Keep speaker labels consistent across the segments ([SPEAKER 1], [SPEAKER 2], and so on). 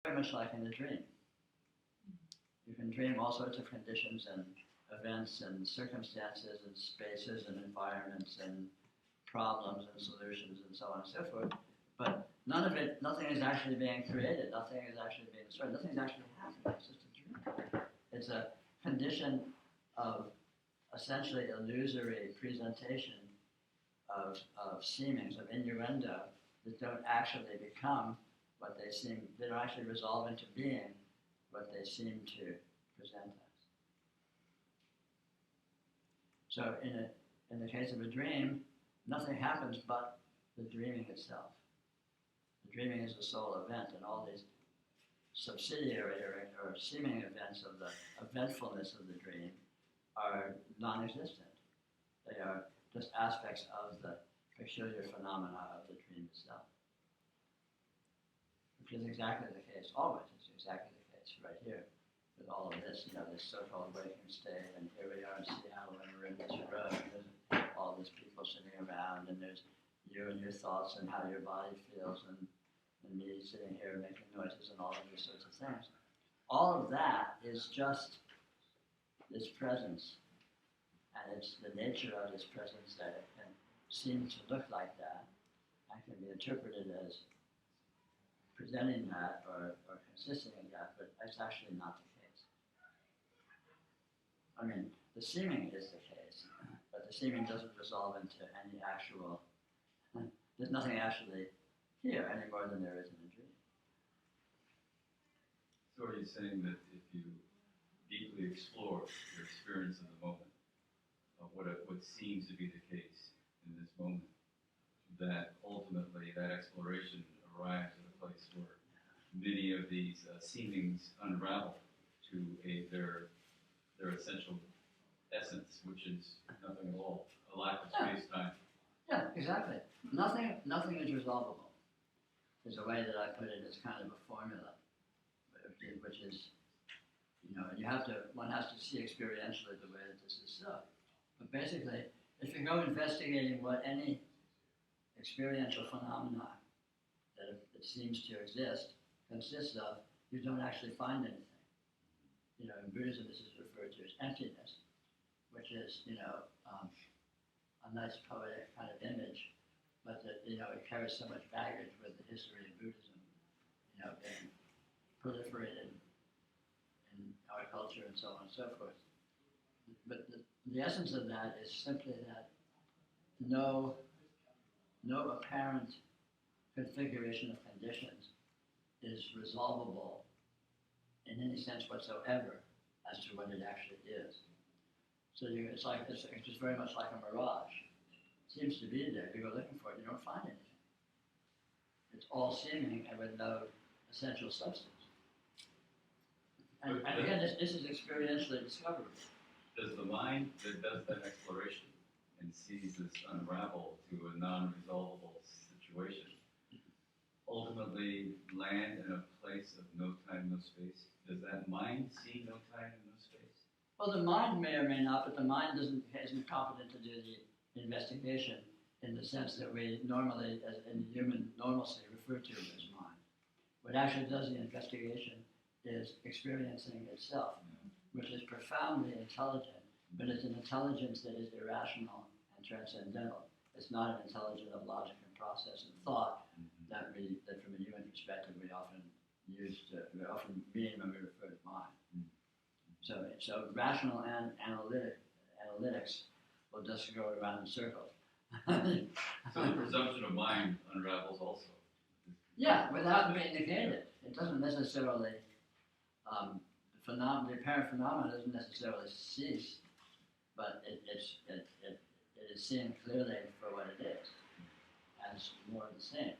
[SPEAKER 1] very much like in a dream. You can dream all sorts of conditions and events and circumstances and spaces and environments and problems and solutions and so on and so forth. But nothing is actually being created, nothing is actually being destroyed, nothing is actually happening, it's just a dream. It's a condition of essentially illusory presentation of seemings, of innuendo that don't actually become what they seem, they don't actually resolve into being what they seem to present as. So in the case of a dream, nothing happens but the dreaming itself. The dreaming is the sole event, and all these subsidiary or seeming events of the eventfulness of the dream are non-existent. They are just aspects of the peculiar phenomena of the dream itself. Which is exactly the case always. It's exactly the case right here with all of this, this so-called waking state, and here we are in Seattle and we're in this room, and there's all these people sitting around, and there's you and your thoughts and how your body feels, and me sitting here making noises and all of these sorts of things. All of that is just this presence, and it's the nature of this presence that it can seem to look like that and can be interpreted as presenting that or consisting of that, but it's actually not the case. I mean, the seeming is the case, but the seeming doesn't resolve into any actual, there's nothing actually here any more than there is in a dream.
[SPEAKER 2] So are you saying that if you deeply explore your experience of the moment, of what seems to be the case in this moment, that ultimately that exploration arrives at a place where many of these seemings unravel to their essential essence, which is nothing at all, a lack of space-time?
[SPEAKER 1] Yeah, exactly. Nothing is resolvable. Is a way that I put it as kind of a formula, which is, one has to see experientially the way that this is so. But basically, if you go investigating what any experiential phenomena that seems to exist consists of, you don't actually find anything. In Buddhism, this is referred to as emptiness, which is, a nice poetic kind of image, but that, it carries so much baggage with the history of Buddhism, being proliferated in our culture and so on and so forth. But the essence of that is simply that no apparent configuration of conditions is resolvable in any sense whatsoever as to what it actually is. So it's just very much like a mirage. It seems to be there. You go looking for it, you don't find anything. It's all seeming and with no essential substance. And again, this is experientially discoverable.
[SPEAKER 2] Does the mind that does that exploration and sees this unravel to a non-resolvable situation ultimately land in a place of no time, no space? Does that mind see no time and no space?
[SPEAKER 1] Well, the mind may or may not, but the mind isn't competent to do the investigation in the sense that we normally, as in human normalcy, refer to as mind. What actually does the investigation is experiencing itself, which is profoundly intelligent, but it's an intelligence that is irrational and transcendental. It's not an intelligence of logic and process and thought that from a human perspective we often mean when we refer to mind. So rational and analytics will just go around in circles.
[SPEAKER 2] So the presumption of mind unravels also.
[SPEAKER 1] Yeah, without being negated. It doesn't necessarily, the apparent phenomenon doesn't necessarily cease, but it is seen clearly for what it is, as more of the same.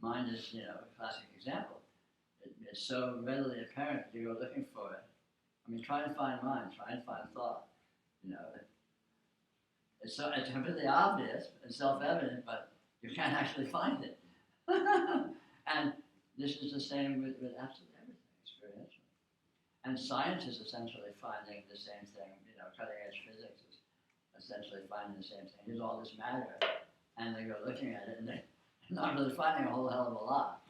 [SPEAKER 1] Mind is, a classic example. It's so readily apparent that you go looking for it. I mean, try and find mind, try and find thought. It's completely obvious and self-evident, but you can't actually find it. And this is the same with absolutely everything, experientially. And science is essentially finding the same thing. Cutting-edge physics is essentially finding the same thing. Here's all this matter, and they go looking at it, and they're not really finding a whole hell of a lot.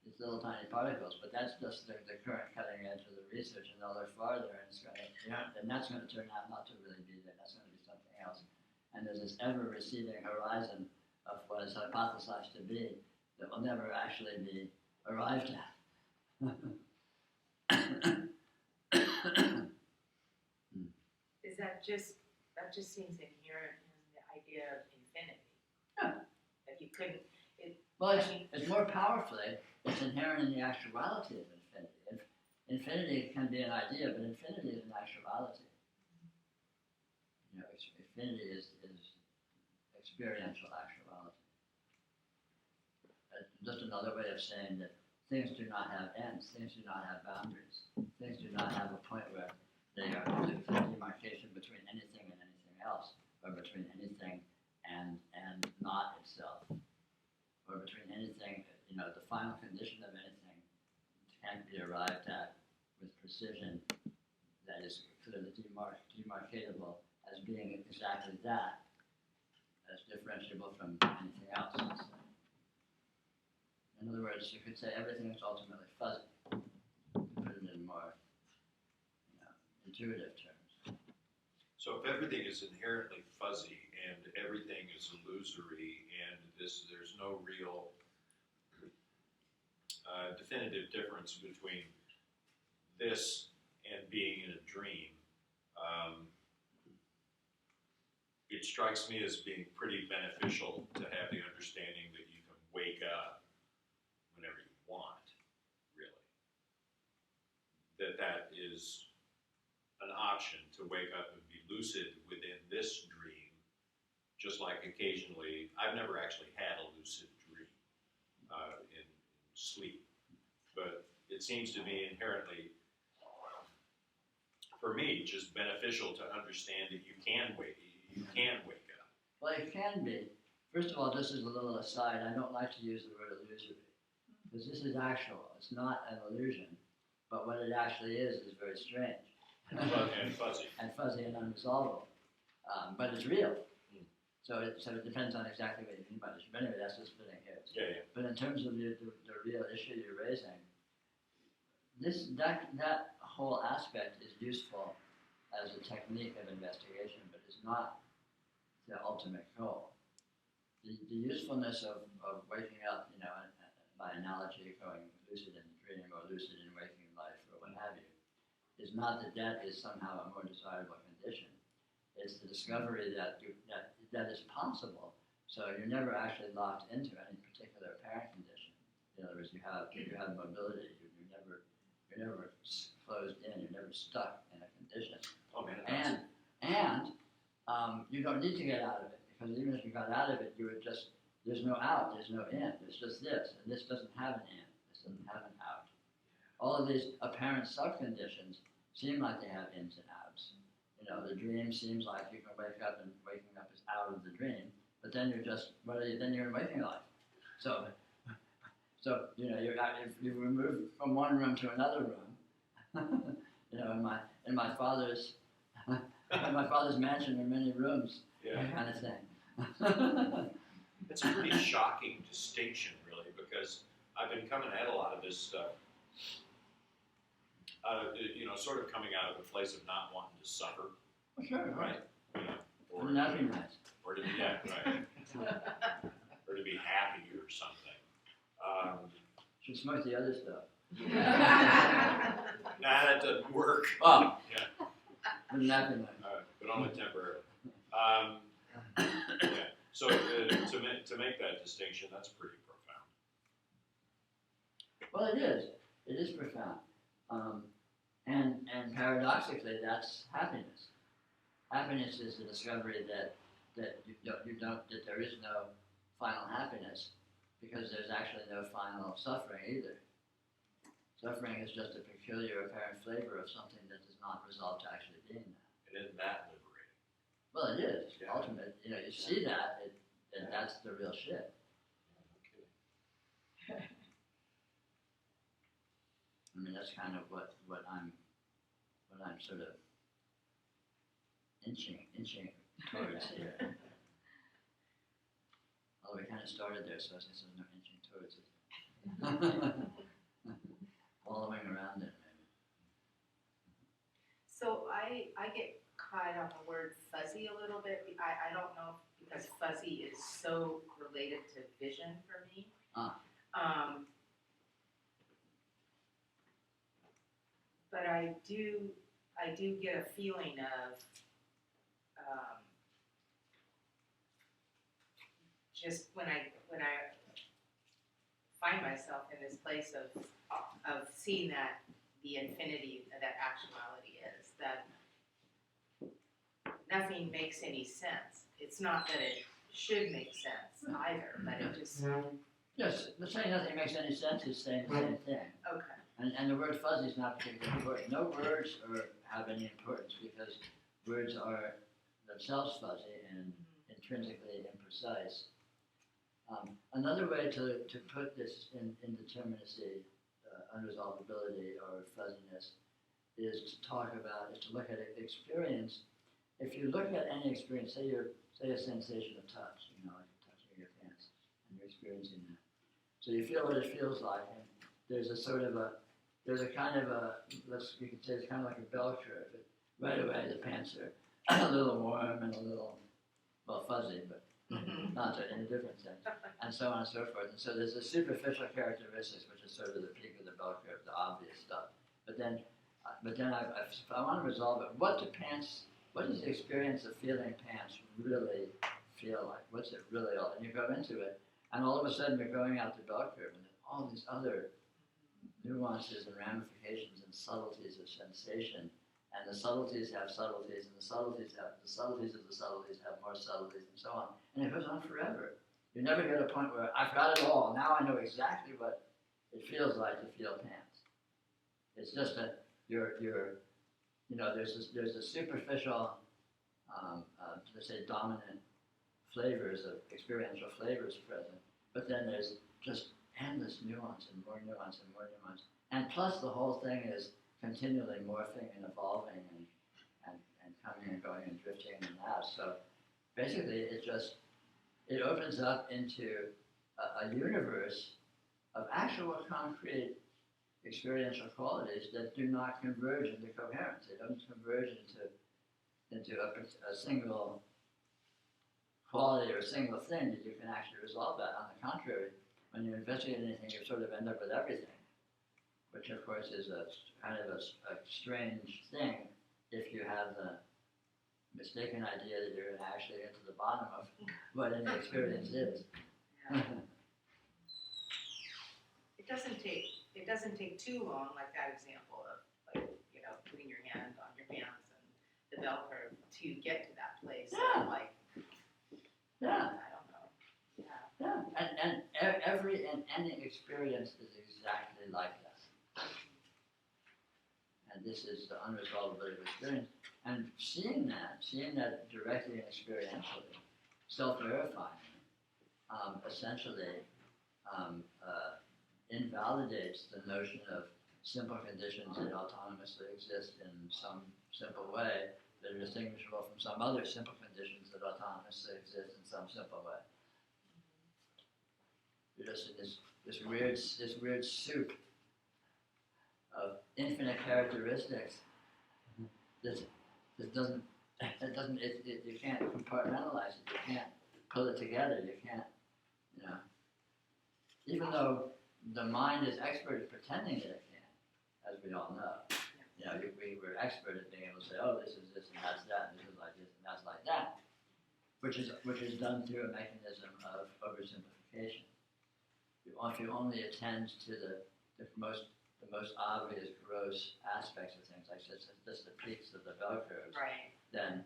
[SPEAKER 1] these little tiny particles, but that's just the current cutting edge of the research, and they'll look farther, and it's going to, and that's going to turn out not to really be there. That's going to be something else. And there's this ever-receding horizon of what is hypothesized to be that will never actually be arrived at.
[SPEAKER 3] Is that just seems inherent in the idea of infinity?
[SPEAKER 1] Yeah.
[SPEAKER 3] That you couldn't.
[SPEAKER 1] Well, it's more powerfully, it's inherent in the actuality of infinity. Infinity can be an idea, but infinity is an actuality. Infinity is experiential actuality. Just another way of saying that things do not have ends, things do not have boundaries, things do not have a point where they are the demarcation between anything and anything else, or between anything and not itself, or between anything, the final condition of anything can't be arrived at with precision that is clearly demarcatable as being exactly that, as differentiable from anything else. In other words, you could say everything is ultimately fuzzy, to put it in more intuitive terms.
[SPEAKER 4] So if everything is inherently fuzzy and everything is illusory and there's no real definitive difference between this and being in a dream, it strikes me as being pretty beneficial to have the understanding that you can wake up whenever you want, really. That is an option to wake up and be lucid within this dream, just like occasionally, I've never actually had a lucid dream in sleep, but it seems to be inherently, for me, just beneficial to understand that you can wake up.
[SPEAKER 1] Well, it can be. First of all, this is a little aside. I don't like to use the word illusory, because this is actual. It's not an illusion, but what it actually is very strange.
[SPEAKER 4] And fuzzy.
[SPEAKER 1] And fuzzy and unresolvable. But it's real. So it depends on exactly what you mean by this. But anyway, that's just splitting hairs.
[SPEAKER 4] Yeah.
[SPEAKER 1] But in terms of the real issue you're raising, that whole aspect is useful as a technique of investigation, but it's not the ultimate goal. The usefulness of waking up, by analogy, going lucid in the dream or lucid in waking life or what have you, is not that is somehow a more desirable condition. It's the discovery that is possible. So you're never actually locked into any particular apparent condition. In other words, you have mobility. You're never closed in. You're never stuck in a condition.
[SPEAKER 4] Oh man.
[SPEAKER 1] And you don't need to get out of it, because even if you got out of it, there's no out, there's no in. It's just this, and this doesn't have an in. This doesn't have an out. All of these apparent subconditions seem like they have ins and outs. The dream seems like you can wake up, and waking up is out of the dream, but then you're in waking life. So if you move from one room to another room, in my father's mansion there are many rooms, that kind of thing.
[SPEAKER 4] It's a pretty shocking distinction, really, because I've been coming at a lot of this stuff, sort of coming out of a place of not wanting to suffer.
[SPEAKER 1] Well, sure,
[SPEAKER 4] right?
[SPEAKER 1] Wouldn't that be nice?
[SPEAKER 4] Or to be, right. Or to be happy or something.
[SPEAKER 1] Should smoke the other stuff.
[SPEAKER 4] Nah, that doesn't work.
[SPEAKER 1] Oh.
[SPEAKER 4] Yeah.
[SPEAKER 1] Wouldn't that be nice?
[SPEAKER 4] But only temporarily. Yeah. So to make that distinction, that's pretty profound.
[SPEAKER 1] Well, it is. It is profound. And paradoxically, that's happiness. Happiness is the discovery that there is no final happiness, because there's actually no final suffering either. Suffering is just a peculiar apparent flavor of something that does not resolve to actually being that.
[SPEAKER 4] And isn't that liberating?
[SPEAKER 1] Well, it is.
[SPEAKER 4] Yeah.
[SPEAKER 1] Ultimate. You see that, and that's the real shit.
[SPEAKER 4] Okay.
[SPEAKER 1] I mean, that's kind of what I'm sort of inching towards here. Although we kind of started there, so I guess there's no inching towards it.
[SPEAKER 3] on the word fuzzy a little bit. I don't know, because fuzzy is so related to vision for me. But I do get a feeling of just when I find myself in this place of seeing that the infinity that actuality is, that nothing makes any sense. It's not that it should make sense either, but it just,
[SPEAKER 1] Yes, the saying nothing makes any sense is saying the same thing.
[SPEAKER 3] okay.
[SPEAKER 1] And the word fuzzy is not particularly important. No words have any importance because words are themselves fuzzy and intrinsically imprecise. Another way to put this indeterminacy, unresolvability, or fuzziness is to look at experience. If you look at any experience, say a sensation of touch, like touching your pants, and you're experiencing that. So you feel what it feels like, and there's a kind of a, you could say it's kind of like a bell curve. Right away the pants are a little warm and a little, fuzzy, but not in a different sense, and so on and so forth. And so there's the superficial characteristics, which is sort of the peak of the bell curve, the obvious stuff. But then if I want to resolve it, what does the experience of feeling pants really feel like? What's it really all? And you go into it, and all of a sudden you're going out the bell curve, and then all these other nuances and ramifications and subtleties of sensation. And the subtleties have subtleties, and the subtleties of the subtleties have more subtleties, and so on. And it goes on forever. You never get a point where I've got it all. Now I know exactly what it feels like to feel pants. It's just that there's a superficial, let's say, dominant flavors of experiential flavors present, but then there's just endless nuance and more nuance and more nuance. And plus the whole thing is continually morphing and evolving and coming and going and drifting in and out. So basically it opens up into a universe of actual concrete experiential qualities that do not converge into coherence. They don't converge into a single quality or a single thing that you can actually resolve that. On the contrary, when you investigate anything, you sort of end up with everything, which of course is a kind of a strange thing if you have the mistaken idea that you're going to actually get to the bottom of what an experience is.
[SPEAKER 3] Yeah. It doesn't take too long, like that example of putting your hand on your pants and the bell curve to get to that place.
[SPEAKER 1] Yeah.
[SPEAKER 3] I don't know. Yeah.
[SPEAKER 1] And any experience is exactly like that. And this is the unresolvability of experience. And seeing that directly and experientially, self-verifying, essentially invalidates the notion of simple conditions that autonomously exist in some simple way that are distinguishable from some other simple conditions that autonomously exist in some simple way. You're just in this weird soup of infinite characteristics that doesn't you can't compartmentalize it. You can't pull it together. You can't, even though the mind is expert at pretending that it can, as we all know. We're expert at being able to say, oh, this is this and that's that, and this is like this and that's like that, which is done through a mechanism of oversimplification. If you only attend to the most obvious gross aspects of things, like just the peaks of the bell curves,
[SPEAKER 3] Right.
[SPEAKER 1] then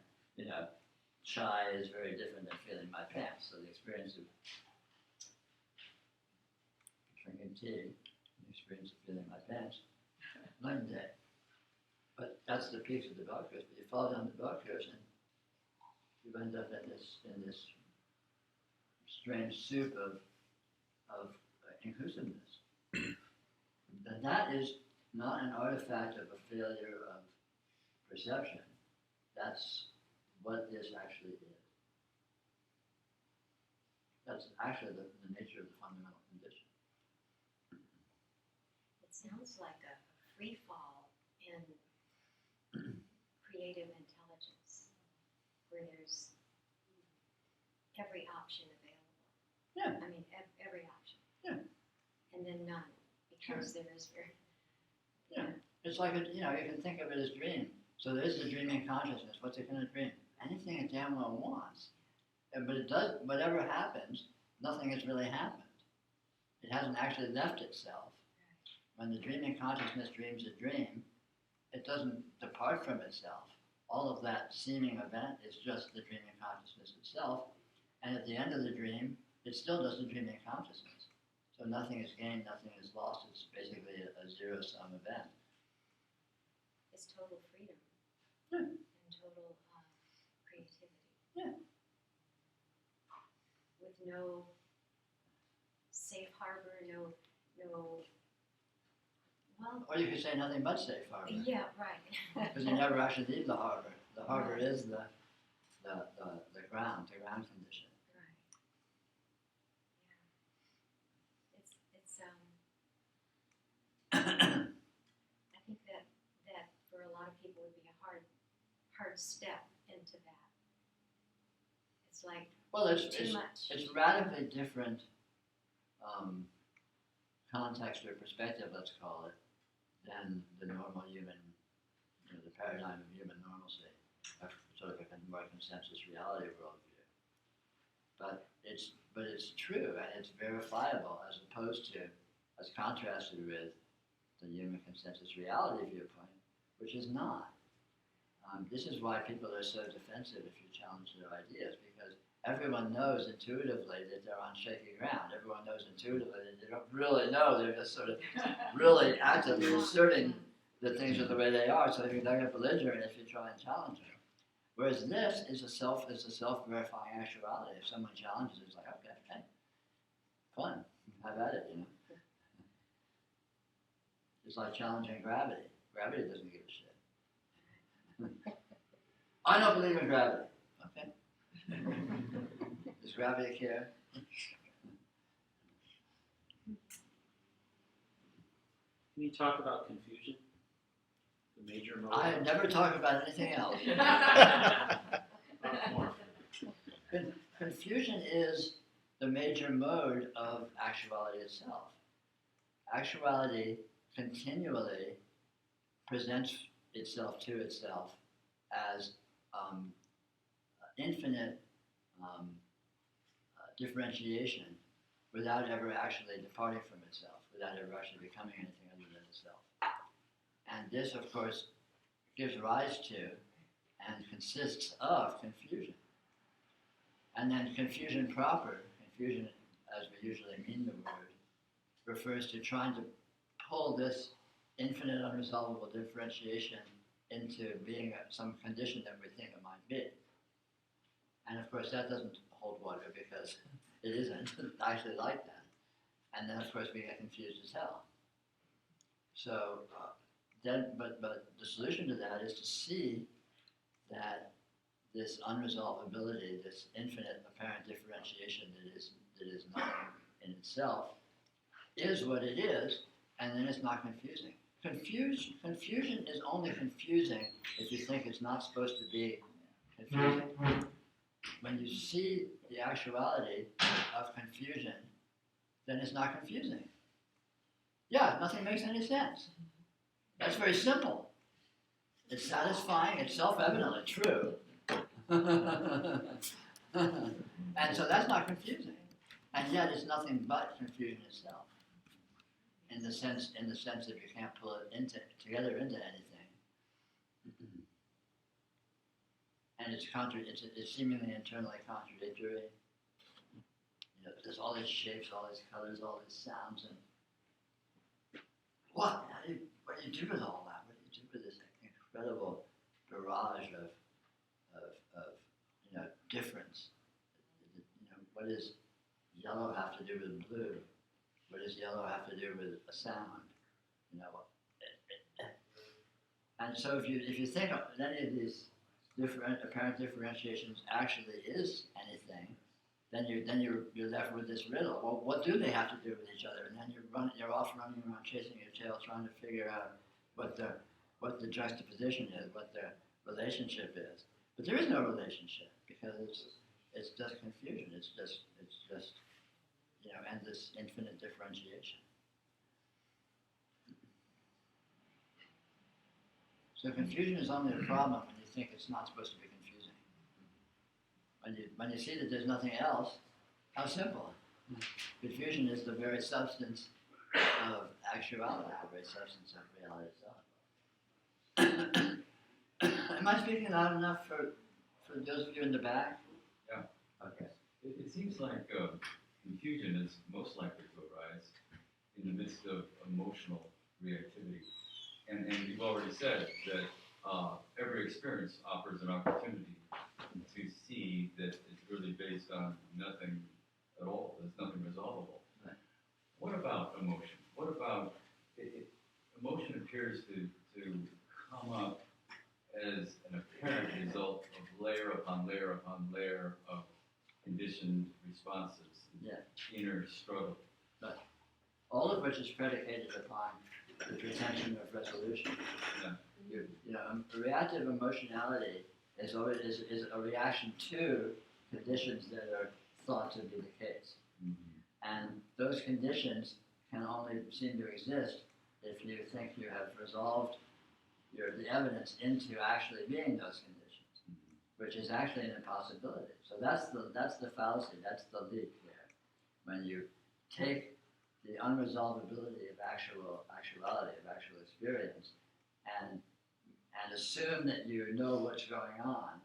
[SPEAKER 1] shy is very different than feeling my pants. So the experience of drinking tea, the experience of feeling my pants, night and day. But that's the peaks of the bell curves. But you fall down the bell curves and you end up in this strange soup of inclusiveness. And that is not an artifact of a failure of perception. That's what this actually is. That's actually the nature of the fundamental condition.
[SPEAKER 5] It sounds like a free fall in creative intelligence. where there's every option available.
[SPEAKER 1] Yeah.
[SPEAKER 5] I mean, every option.
[SPEAKER 1] Yeah.
[SPEAKER 5] And then none, because there is very.
[SPEAKER 1] Yeah. It's like, you can think of it as dream. So there is the dreaming consciousness. What's it going to dream? Anything it damn well wants. But it does, whatever happens, nothing has really happened. It hasn't actually left itself. When the dreaming consciousness dreams a dream, it doesn't depart from itself. All of that seeming event is just the dreaming consciousness itself. And at the end of the dream, it still does the dreaming consciousness. So nothing is gained, nothing is lost. It's basically a zero-sum event.
[SPEAKER 5] It's total freedom.
[SPEAKER 1] Yeah.
[SPEAKER 5] And total creativity.
[SPEAKER 1] Yeah.
[SPEAKER 5] With no safe harbor, no. Well.
[SPEAKER 1] Or you could say nothing but safe harbor.
[SPEAKER 5] Yeah, right.
[SPEAKER 1] Because you never actually leave the harbor. The harbor is the ground condition.
[SPEAKER 5] Right. Yeah. It's I think that for a lot of people would be a hard step into that. It's like too much.
[SPEAKER 1] It's radically different context or perspective, let's call it, than the normal human, the paradigm of human normalcy, sort of a more consensus reality worldview. But it's true and it's verifiable as opposed to, as contrasted with the human consensus reality viewpoint, which is not. This is why people are so defensive if you challenge their ideas, because everyone knows intuitively that they're on shaky ground. Everyone knows intuitively that they don't really know. They're just sort of really actively asserting that things are the way they are. So they get belligerent if you try and challenge them. Whereas this is a self-verifying actuality. If someone challenges it, it's like, okay, hey, fun, have at it, It's like challenging gravity. Gravity doesn't give a shit. I don't believe in gravity. Okay. Does gravity care?
[SPEAKER 6] Can you talk about confusion? The major mode?
[SPEAKER 1] I never talk about anything else.
[SPEAKER 6] More.
[SPEAKER 1] Confusion is the major mode of actuality itself. Actuality continually presents itself to itself as infinite differentiation without ever actually departing from itself, without ever actually becoming anything other than itself. And this, of course, gives rise to and consists of confusion. And then confusion proper, confusion as we usually mean the word, refers to trying to pull this infinite unresolvable differentiation into being some condition that we think it might be. And of course that doesn't hold water because it isn't actually like that. And then of course we get confused as hell. So but the solution to that is to see that this unresolvability, this infinite apparent differentiation that is nothing in itself, is what it is, and then it's not confusing. Confusion is only confusing if you think it's not supposed to be confusing. When you see the actuality of confusion, then it's not confusing. Yeah, nothing makes any sense. That's very simple. It's satisfying, it's self-evidently true. And so that's not confusing. And yet it's nothing but confusion itself. In the sense that you can't pull it together into anything. And it's seemingly internally contradictory. There's all these shapes, all these colors, all these sounds, and what do you do with all that? What do you do with this incredible barrage of difference? What does yellow have to do with blue? What does yellow have to do with a sound? And so if you think of any of these different apparent differentiations actually is anything, then you're left with this riddle. Well, what do they have to do with each other? And then you're off running around chasing your tail, trying to figure out what the juxtaposition is, what the relationship is. But there is no relationship because it's just confusion. It's just endless, infinite differentiation. So confusion is only a problem when you think it's not supposed to be confusing. When you see that there's nothing else, how simple. Confusion is the very substance of actuality, the very substance of reality itself. Am I speaking loud enough for those of you in the back?
[SPEAKER 2] Yeah.
[SPEAKER 1] Okay.
[SPEAKER 2] It seems like confusion is most likely to arise in the midst of emotional reactivity. And you've already said that every experience offers an opportunity to see that it's really based on nothing at all. There's nothing resolvable.
[SPEAKER 1] Right.
[SPEAKER 2] What about emotion? What about emotion appears to come up as an apparent result of layer upon layer upon layer of conditioned responses,
[SPEAKER 1] Yeah.
[SPEAKER 2] inner struggle.
[SPEAKER 1] All of which is predicated upon the pretension of resolution.
[SPEAKER 2] Yeah.
[SPEAKER 1] Reactive emotionality is a reaction to conditions that are thought to be the case.
[SPEAKER 2] Mm-hmm.
[SPEAKER 1] And those conditions can only seem to exist if you think you have resolved the evidence into actually being those conditions, which is actually an impossibility. So that's the fallacy, that's the leap there. When you take the unresolvability of actuality, of actual experience, and assume that you know what's going on,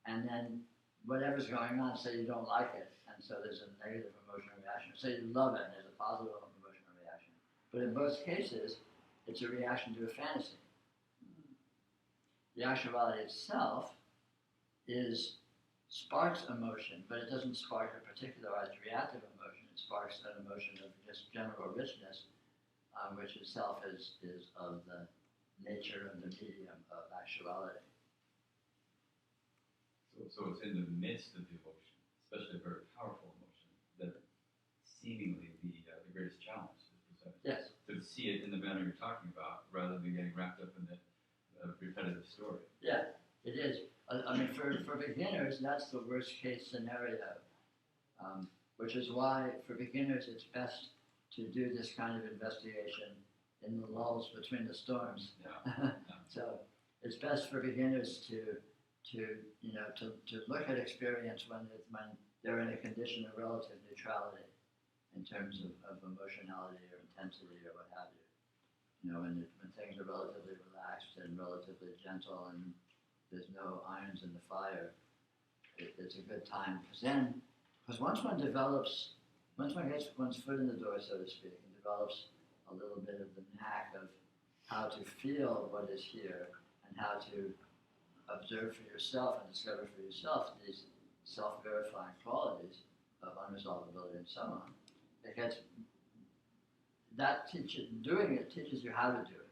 [SPEAKER 1] and then whatever's going on, say you don't like it, and so there's a negative emotional reaction. Say you love it, and there's a positive emotional reaction. But in both cases, it's a reaction to a fantasy. The actuality itself sparks emotion, but it doesn't spark a particularized reactive emotion. It sparks an emotion of just general richness, which itself is of the nature of the medium of actuality.
[SPEAKER 2] So it's in the midst of the emotion, especially a very powerful emotion, that seemingly the greatest challenge is presented.
[SPEAKER 1] Yes.
[SPEAKER 2] To see it in the manner you're talking about, rather than getting wrapped up in the repetitive story.
[SPEAKER 1] Yeah, it is. I mean, for beginners, that's the worst case scenario, which is why for beginners it's best to do this kind of investigation in the lulls between the storms.
[SPEAKER 2] Yeah.
[SPEAKER 1] So it's best for beginners to look at experience when they're in a condition of relative neutrality in terms of emotionality or intensity or what have you. When things are relatively relaxed and relatively gentle and there's no irons in the fire, it's a good time. Because once one gets one's foot in the door, so to speak, and develops a little bit of the knack of how to feel what is here and how to observe for yourself and discover for yourself these self-verifying qualities of unresolvability and so on, doing it teaches you how to do it.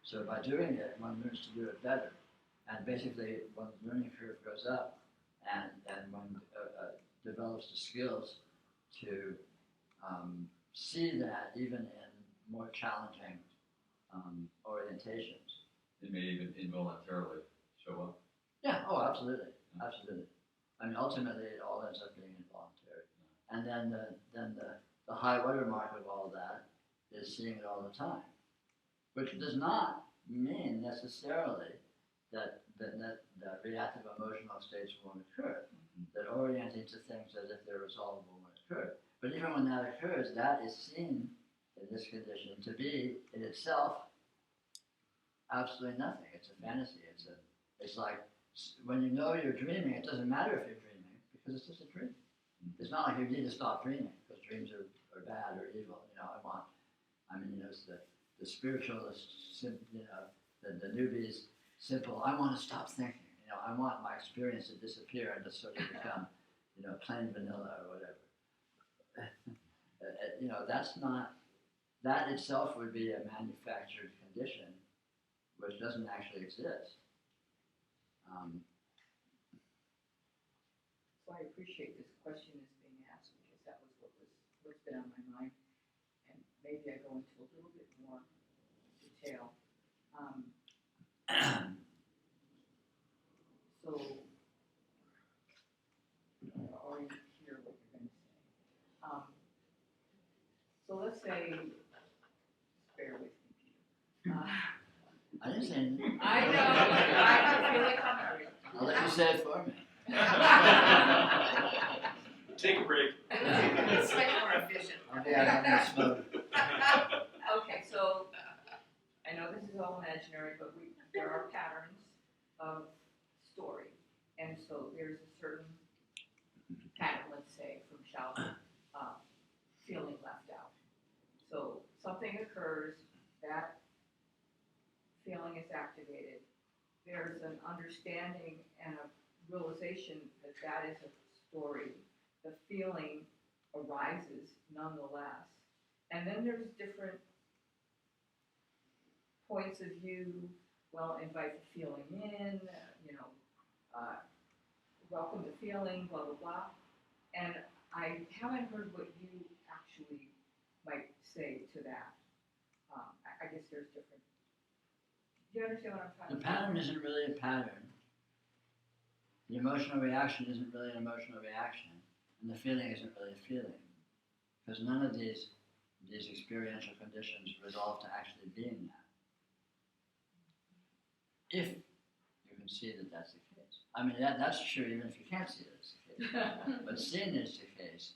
[SPEAKER 1] So by doing it, one learns to do it better. And basically, one's learning curve goes up, and one develops the skills to see that even in more challenging orientations.
[SPEAKER 2] It may even involuntarily show up.
[SPEAKER 1] Yeah, oh, absolutely, absolutely. I mean, ultimately, it all ends up being involuntary. And then the high water mark of all that is seeing it all the time, which does not mean necessarily that reactive emotional states won't occur, that orienting to things as if they're resolvable won't occur. But even when that occurs, that is seen in this condition to be in itself absolutely nothing. It's a fantasy. It's like when you know you're dreaming, it doesn't matter if you're dreaming because it's just a dream. It's not like you need to stop dreaming because dreams are bad or evil. It's the spiritualist, the newbies, simple. I want to stop thinking. I want my experience to disappear and to sort of become, plain vanilla or whatever. That itself would be a manufactured condition, which doesn't actually exist.
[SPEAKER 7] So I appreciate this question is being asked because that was what's been on my mind, and maybe I go into a little bit more detail. So say, bear with me, Peter.
[SPEAKER 1] I didn't say anything.
[SPEAKER 7] I know, I feel like I'm.
[SPEAKER 1] I'll let you say it for me.
[SPEAKER 4] Take a break.
[SPEAKER 3] It's much more efficient.
[SPEAKER 1] I'll be out having a smoke.
[SPEAKER 7] Okay, so, I know this is all imaginary, but there are patterns of story. And so there's a certain pattern, let's say, from childhood, feeling left out. So something occurs, that feeling is activated. There's an understanding and a realization that that is a story. The feeling arises nonetheless. And then there's different points of view, well, invite the feeling in, welcome the feeling, blah, blah, blah. And I haven't heard what you actually might say to that. I guess there's different. Do you understand what I'm trying
[SPEAKER 1] The
[SPEAKER 7] to say?
[SPEAKER 1] pattern isn't really a pattern. The emotional reaction isn't really an emotional reaction. And the feeling isn't really a feeling. Because none of these experiential conditions resolve to actually being that. If you can see that that's the case. I mean, that's true even if you can't see that it's the case. But seeing that it's the case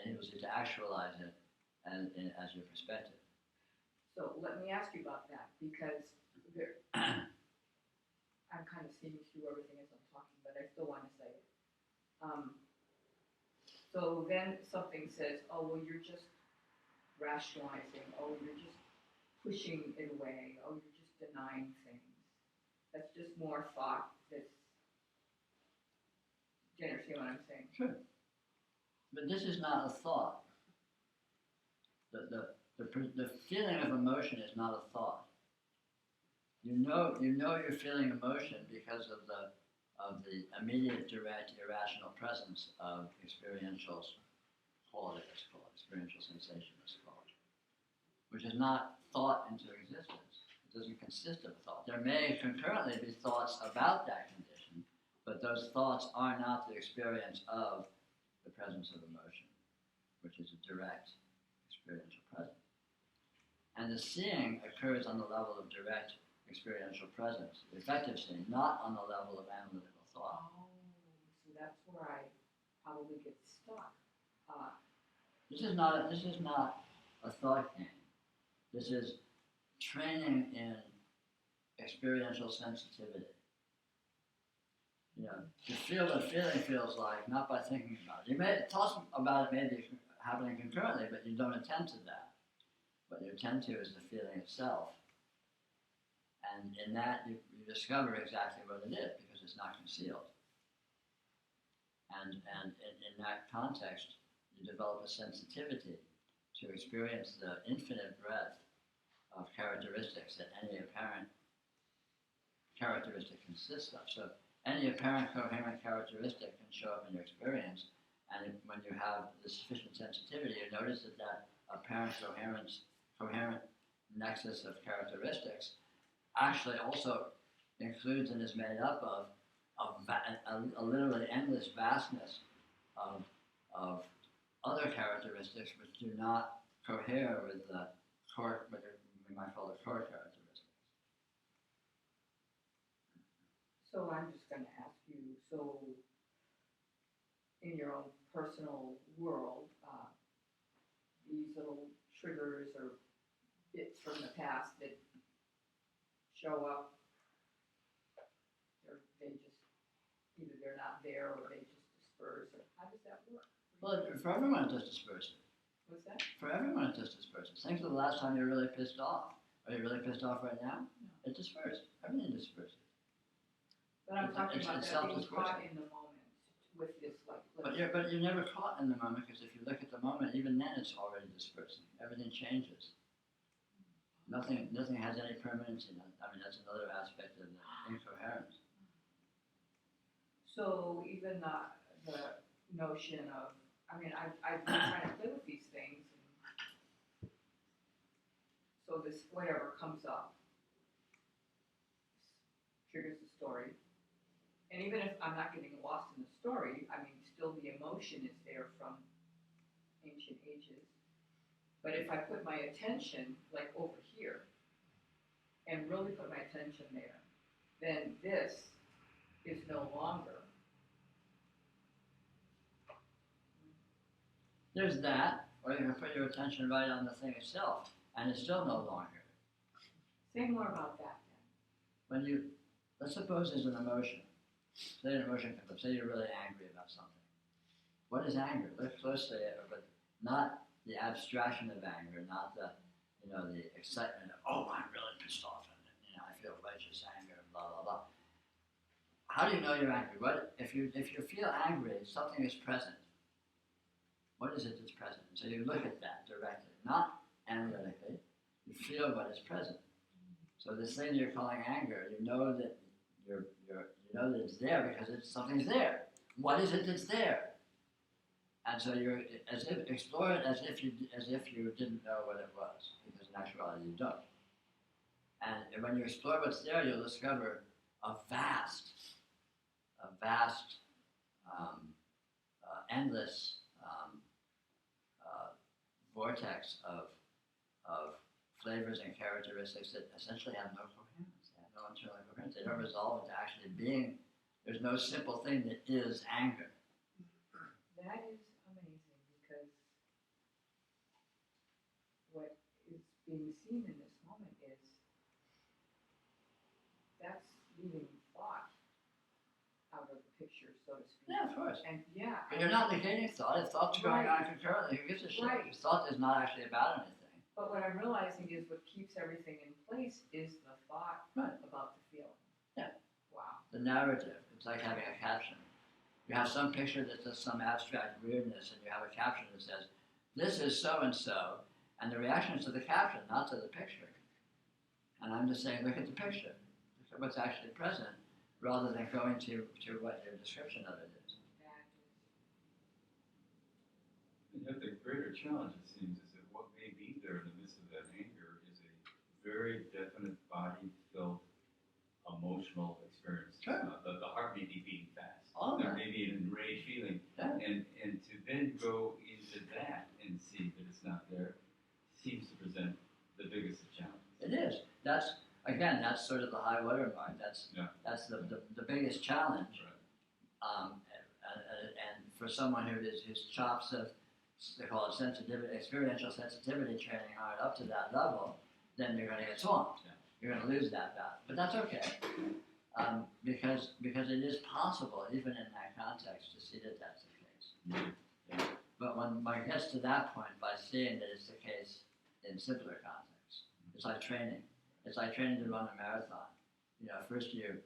[SPEAKER 1] enables you to actualize it as your perspective.
[SPEAKER 7] So let me ask you about that, because I'm kind of seeing through everything as I'm talking, but I still want to say it. So then something says, oh, well, you're just rationalizing, oh, you're just pushing it away, oh, you're just denying things. That's just more thought that's, do you understand what I'm saying?
[SPEAKER 1] Sure. But this is not a thought. The feeling of emotion is not a thought. You know you're feeling emotion because of the immediate, direct, irrational presence of experiential quality, it's called, experiential sensation, it's called, which is not thought into existence. It doesn't consist of thought. There may concurrently be thoughts about that condition, but those thoughts are not the experience of the presence of emotion, which is a direct experiential presence. And the seeing occurs on the level of direct experiential presence, the effective seeing, not on the level of analytical thought.
[SPEAKER 7] Oh, so that's where I probably get stuck.
[SPEAKER 1] This is not a thought game. This is training in experiential sensitivity. You know, to feel what feeling feels like, not by thinking about it. You may thoughts about it may be happening concurrently, but you don't attend to that. What you attend to is the feeling itself. And in that, you discover exactly what it is, because it's not concealed. And in that context, you develop a sensitivity to experience the infinite breadth of characteristics that any apparent characteristic consists of. So any apparent coherent characteristic can show up in your experience, and when you have the sufficient sensitivity, you notice that apparent coherent nexus of characteristics actually also includes and is made up of a literally endless vastness of other characteristics which do not cohere with the core, what we might call the core characteristics.
[SPEAKER 7] So I'm just going to ask you, so in your own personal world, these little triggers or bits from the past that show up, they just, either they're not there or they just disperse, or how does that work?
[SPEAKER 1] Well, for everyone it does disperse it.
[SPEAKER 7] What's that?
[SPEAKER 1] For everyone it does disperse it. Think of the last time you were really pissed off. Are you really pissed off right now?
[SPEAKER 7] No.
[SPEAKER 1] It dispersed. Everything disperses.
[SPEAKER 7] But I'm talking about
[SPEAKER 1] it's
[SPEAKER 7] that being
[SPEAKER 1] self-dispersing.
[SPEAKER 7] caught in the moment with this, like,
[SPEAKER 1] But you're never caught in the moment, because if you look at the moment, even then it's already dispersing. Everything changes. Nothing has any permanency. I mean, that's another aspect of the incoherence.
[SPEAKER 7] So even the notion of, I mean, I've been trying to play with these things, and so this whatever comes up triggers the story. And even if I'm not getting lost in the story, I mean, still the emotion is there from ancient ages. But if I put my attention like over here and really put my attention there, then this is no longer.
[SPEAKER 1] There's that, or you can put your attention right on the thing itself, and it's still no longer.
[SPEAKER 7] Say more about that
[SPEAKER 1] When you, let's suppose there's an emotion. Say an emotion comes up. Say you're really angry about something. What is anger? Let's say it, but not the abstraction of anger, not the, the excitement of, oh, I'm really pissed off, and I feel righteous anger, and blah blah blah. How do you know you're angry? What if you feel angry? Something is present. What is it that's present? So you look at that directly, not analytically. You feel what is present. So this thing you're calling anger, you know that you know that it's there because something's there. What is it that's there? And so you're explore it as if you didn't know what it was, because in actuality you don't. And when you explore what's there, you'll discover a vast, endless vortex of flavors and characteristics that essentially have no coherence. They have no internal coherence. They don't resolve into actually being. There's no simple thing that is anger.
[SPEAKER 7] That is amazing, because what is being seen in this moment is that's leaving thought out of the picture, so to speak.
[SPEAKER 1] Yeah, of course.
[SPEAKER 7] And yeah.
[SPEAKER 1] But you're not negating thought. If thought's going on concurrently, who gives a shit?
[SPEAKER 7] Right.
[SPEAKER 1] If thought is not actually about anything.
[SPEAKER 7] But what I'm realizing is what keeps everything in place is the thought about the feeling.
[SPEAKER 1] Yeah.
[SPEAKER 7] Wow.
[SPEAKER 1] The narrative. It's like having a caption. You have some picture that does some abstract weirdness, and you have a caption that says, "This is so and so," and the reaction is to the caption, not to the picture. And I'm just saying, look at the picture. Look at what's actually present, rather than going to what your description of it is.
[SPEAKER 2] And yet the greater challenge, it seems, is that what may be there in the midst of that anger is a very definite body-filled emotional experience.
[SPEAKER 1] Sure.
[SPEAKER 2] The heart may be beating fast.
[SPEAKER 1] All
[SPEAKER 2] There
[SPEAKER 1] that.
[SPEAKER 2] may be an enraged feeling.
[SPEAKER 1] Yeah.
[SPEAKER 2] And to then go into that and see that it's not there seems to present the biggest of challenges.
[SPEAKER 1] It is. That's sort of the high water mark. That's the biggest challenge.
[SPEAKER 2] Right.
[SPEAKER 1] And for someone whose chops of, they call it sensitivity, experiential sensitivity training aren't up to that level, then you're going to get swamped.
[SPEAKER 2] Yeah.
[SPEAKER 1] You're going to lose that battle. But that's okay, because it is possible, even in that context, to see that that's the case. Yeah. But when one gets to that point by seeing that it's the case in simpler contexts, it's like training. It's like training to run a marathon. First you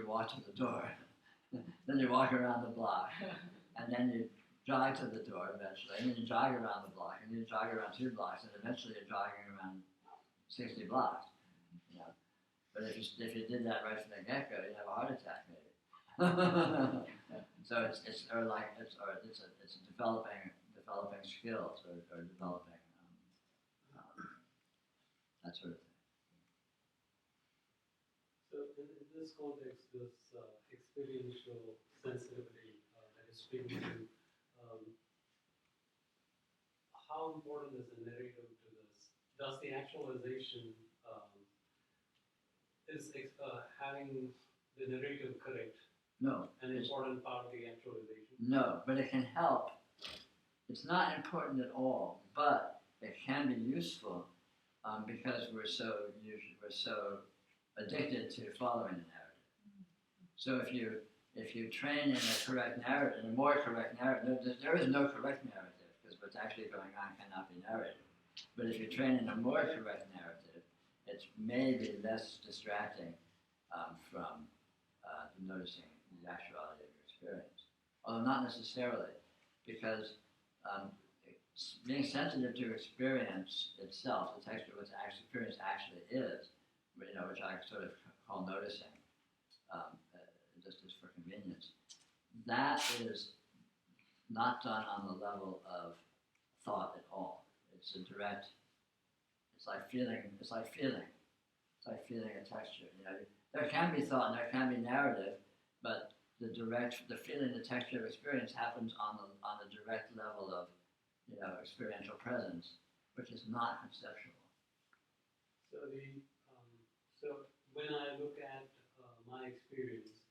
[SPEAKER 1] walk to the door, then you walk around the block, and then you jog to the door eventually, and then you jog around the block, and then you jog around 2 blocks, and eventually you're jogging around 60 blocks. But if you did that right from the get-go, you'd have a heart attack maybe. So it's developing skills or developing that sort of thing.
[SPEAKER 8] So in this context, this experiential sensitivity that you're speaking to, how important is the narrative to this? Does the actualization is having the narrative correct
[SPEAKER 1] No.
[SPEAKER 8] an important part of the actualization?
[SPEAKER 1] No, but it can help. It's not important at all, but it can be useful because we're so addicted to following the narrative. So if you train in a correct narrative, in a more correct narrative, there is no correct narrative because what's actually going on cannot be narrated. But if you train in a more correct narrative, it's maybe less distracting from noticing the actuality of your experience. Although not necessarily, because being sensitive to experience itself, the texture of what experience actually is, which I sort of call noticing, just as for convenience, that is not done on the level of thought at all. It's a direct. It's like feeling a texture. There can be thought and there can be narrative, but the feeling, the texture of experience happens on the direct level of, experiential presence, which is not conceptual.
[SPEAKER 8] So when I look at my experience,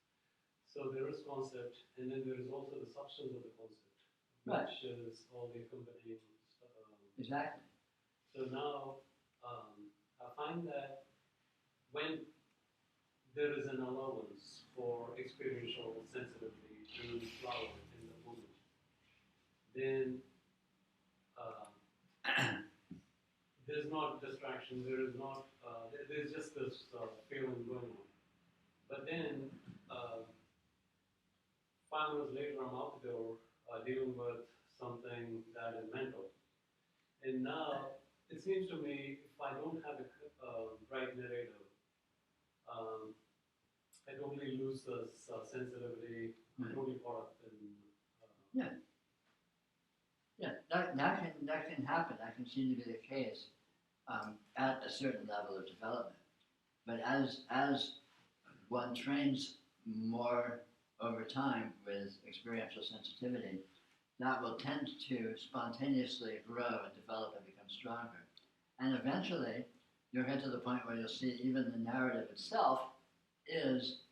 [SPEAKER 8] so there is concept, and then there is also the substance of the concept,
[SPEAKER 1] Right.
[SPEAKER 8] which is all the accompanying.
[SPEAKER 1] Exactly.
[SPEAKER 8] So now I find that when there is an allowance for experiential sensitivity to flower in the moment, then there's not distraction, there is not, there's just this feeling going on. But then, 5 minutes later, I'm out the door dealing with something that is mental. And now, it seems to me, if I don't have a right narrative, I totally lose this sensitivity, I'm totally caught up in.
[SPEAKER 1] Yeah, that can happen. That can seem to be the case at a certain level of development. But as one trains more over time with experiential sensitivity, that will tend to spontaneously grow and develop and become stronger. And eventually, you'll get to the point where you'll see even the narrative itself is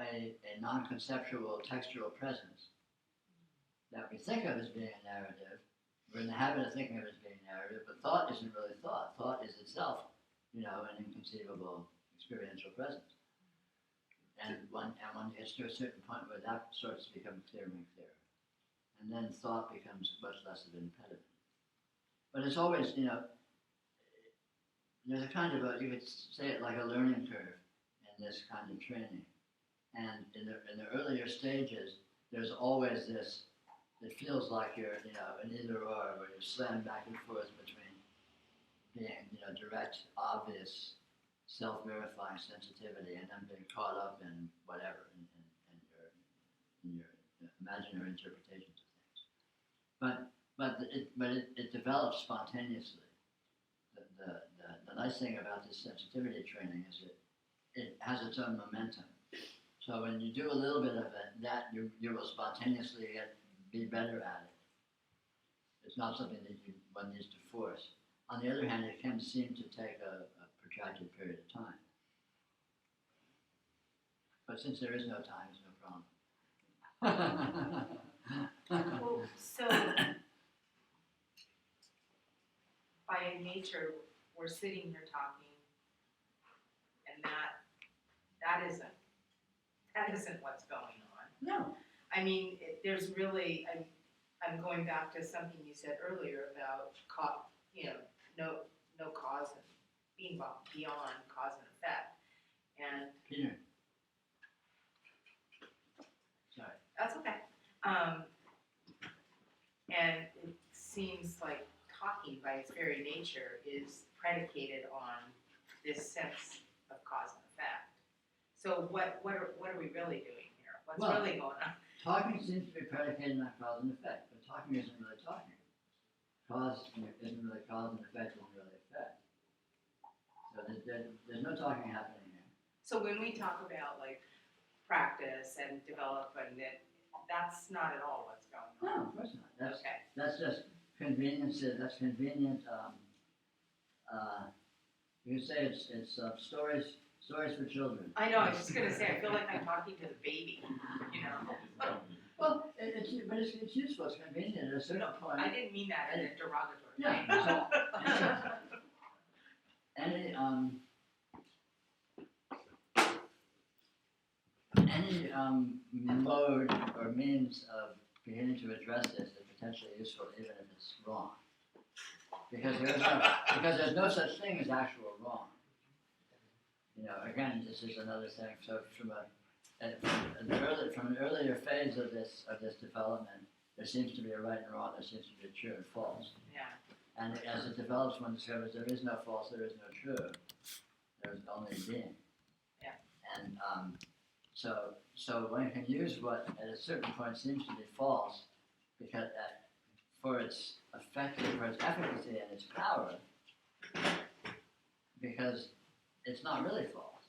[SPEAKER 1] a non-conceptual textual presence that we think of as being a narrative. We're in the habit of thinking of it as being a narrative, but thought isn't really thought. Thought is itself, an inconceivable experiential presence. And one gets to a certain point where that starts to become clearer and clearer. And then thought becomes much less of an impediment. But it's always, there's a kind of you could say it like a learning curve in this kind of training. And in the earlier stages, there's always this, it feels like you're, an either or, where you slam back and forth between being, direct, obvious, self-verifying sensitivity and then being caught up in whatever, in your imaginary interpretations of things. But it develops spontaneously. The nice thing about this sensitivity training is it has its own momentum. So when you do a little bit of it, that you will spontaneously be better at it. It's not something that one needs to force. On the other hand, it can seem to take a protracted period of time. But since there is no time, there's no problem.
[SPEAKER 3] Well, so by nature, we're sitting here talking, and that isn't what's going on.
[SPEAKER 1] No.
[SPEAKER 3] I mean, there's really, I'm going back to something you said earlier about, no cause and being beyond cause and effect. And
[SPEAKER 1] Peter. Sorry.
[SPEAKER 3] that's okay. And it seems like talking by its very nature is predicated on this sense of cause and effect. So what are we really doing here? What's really going on?
[SPEAKER 1] Talking seems to be predicated on cause and effect, but talking isn't really talking. Cause isn't really cause and effect isn't really effect. So there's no talking happening here.
[SPEAKER 3] So when we talk about like practice and development, that's not at all what's going on.
[SPEAKER 1] No, of course not.
[SPEAKER 3] Okay.
[SPEAKER 1] That's just convenience. That's convenient. You could say it's stories for children.
[SPEAKER 3] I know. I was just gonna say. I feel like I'm talking to the baby.
[SPEAKER 1] Well, it's useful. It's convenient at a certain point.
[SPEAKER 3] I didn't mean that in a derogatory way.
[SPEAKER 1] Yeah. Any mode or means of beginning to address this is potentially useful, even if it's wrong, because there's no such thing as actual wrong. Again, this is another thing. So from an earlier phase of this development, there seems to be a right and wrong. There seems to be a true and false.
[SPEAKER 3] Yeah.
[SPEAKER 1] And as it develops, one discovers there is no false, there is no true. There's only being.
[SPEAKER 3] Yeah.
[SPEAKER 1] And so one can use what at a certain point seems to be false, because for its effect, for its efficacy and its power, because it's not really false.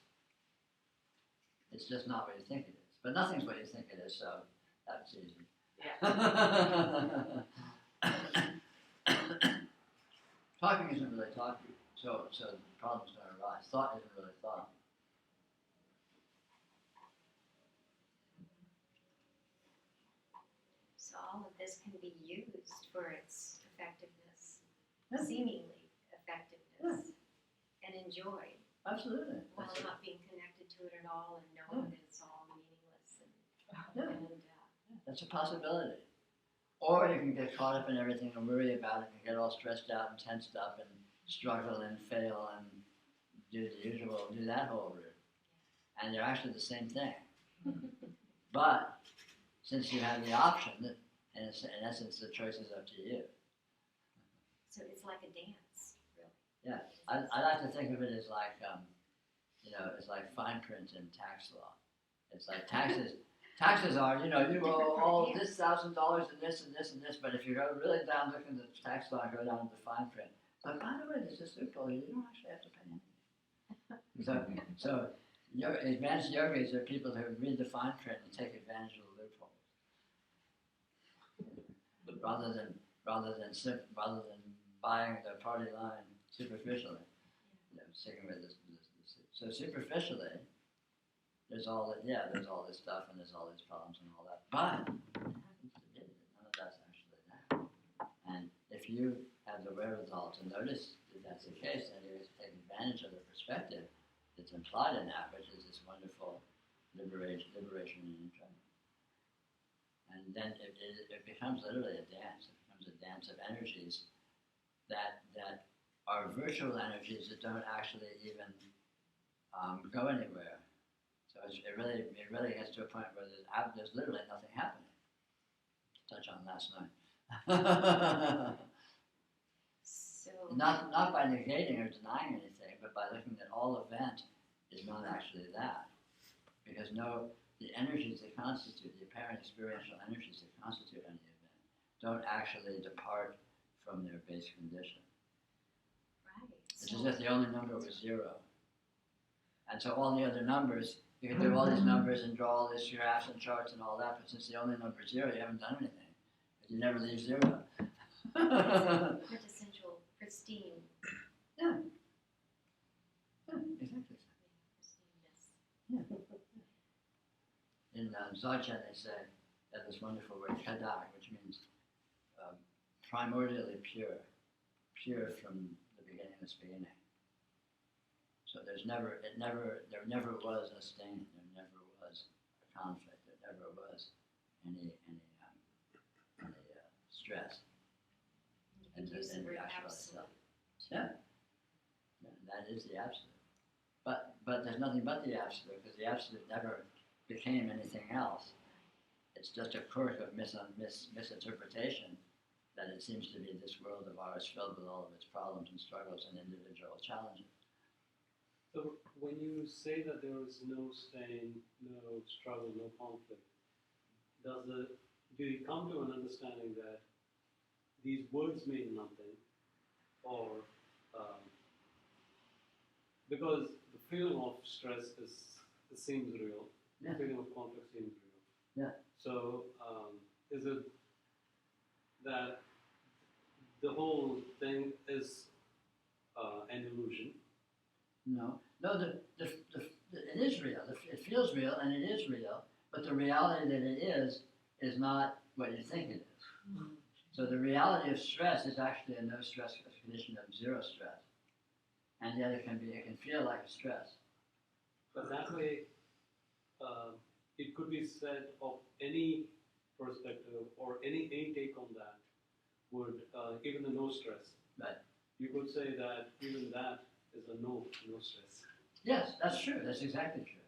[SPEAKER 1] It's just not what you think it is. But nothing's what you think it is, so that's easy.
[SPEAKER 3] Yeah.
[SPEAKER 1] Talking isn't really talking, so the problems don't arise. Thought isn't really thought.
[SPEAKER 5] So all of this can be used for its effectiveness,
[SPEAKER 1] Yeah.
[SPEAKER 5] seemingly effectiveness, and enjoyed
[SPEAKER 1] Absolutely.
[SPEAKER 5] while
[SPEAKER 1] That's it.
[SPEAKER 5] not being connected to it at all and knowing that it's all meaningless
[SPEAKER 1] Yeah.
[SPEAKER 5] and
[SPEAKER 1] That's a possibility. Or you can get caught up in everything and worry about it and get all stressed out and tensed up and struggle and fail and do the usual, do that whole route. And they're actually the same thing. But since you have the option, in essence, the choice is up to you.
[SPEAKER 5] so it's like a dance, really.
[SPEAKER 1] Yeah, I like to think of it as like, it's like fine print in tax law. It's like taxes. Taxes are, you owe all this $1,000 and this and this and this, but if you go really down, look in the tax law, go down to the fine print. But by the way, there's this loophole, you don't actually have to pay anything. So advanced yogis are people who read the fine print and take advantage of the loophole. Rather than buying the party line superficially, sticking with this. So superficially, there's all this stuff and there's all these problems and all that. But none of that's actually there. And if you have the wherewithal to notice that that's the case, then you take advantage of the perspective that's implied in that, which is this wonderful liberation and enjoyment. And then it becomes literally a dance. It becomes a dance of energies that are virtual energies that don't actually even go anywhere. So it really gets to a point where there's literally nothing happening. To touch on last night.
[SPEAKER 5] So
[SPEAKER 1] Not by negating or denying anything, but by looking at all event is not actually that. Because the energies that constitute, the apparent experiential energies that constitute any event, don't actually depart from their base condition.
[SPEAKER 5] right.
[SPEAKER 1] It's as if the only number was 0. And so all the other numbers, you can do all these numbers and draw all these graphs and charts and all that, but since the only number is 0, you haven't done anything. You never leave 0.
[SPEAKER 5] Quintessential, pristine.
[SPEAKER 1] Yeah. Exactly.
[SPEAKER 5] Pristineness.
[SPEAKER 1] In Dzogchen they say that this wonderful word kadak, which means primordially pure from the beginningless beginning. So there never was a stain, there never was a conflict, there never was any stress.
[SPEAKER 5] You can use the word
[SPEAKER 1] actual
[SPEAKER 5] absolute.
[SPEAKER 1] itself. Yeah, that is the absolute. But there's nothing but the absolute, because the absolute never became anything else. It's just a quirk of misinterpretation that it seems to be this world of ours filled with all of its problems and struggles and individual challenges.
[SPEAKER 8] So when you say that there is no stain, no struggle, no conflict, do you come to an understanding that these words mean nothing, or because the feeling of stress seems real,
[SPEAKER 1] Yeah.
[SPEAKER 8] the feeling of conflict seems real.
[SPEAKER 1] Yeah.
[SPEAKER 8] So is it that the whole thing is an illusion?
[SPEAKER 1] No, it is real. It feels real and it is real, but the reality that it is not what you think it is. So the reality of stress is actually a no stress condition of 0 stress, and yet it can feel like a stress.
[SPEAKER 8] But that way, it could be said of any perspective or any take on that would, even the no stress.
[SPEAKER 1] Right.
[SPEAKER 8] You could say that even that is a no stress.
[SPEAKER 1] Yes, that's true. That's exactly true.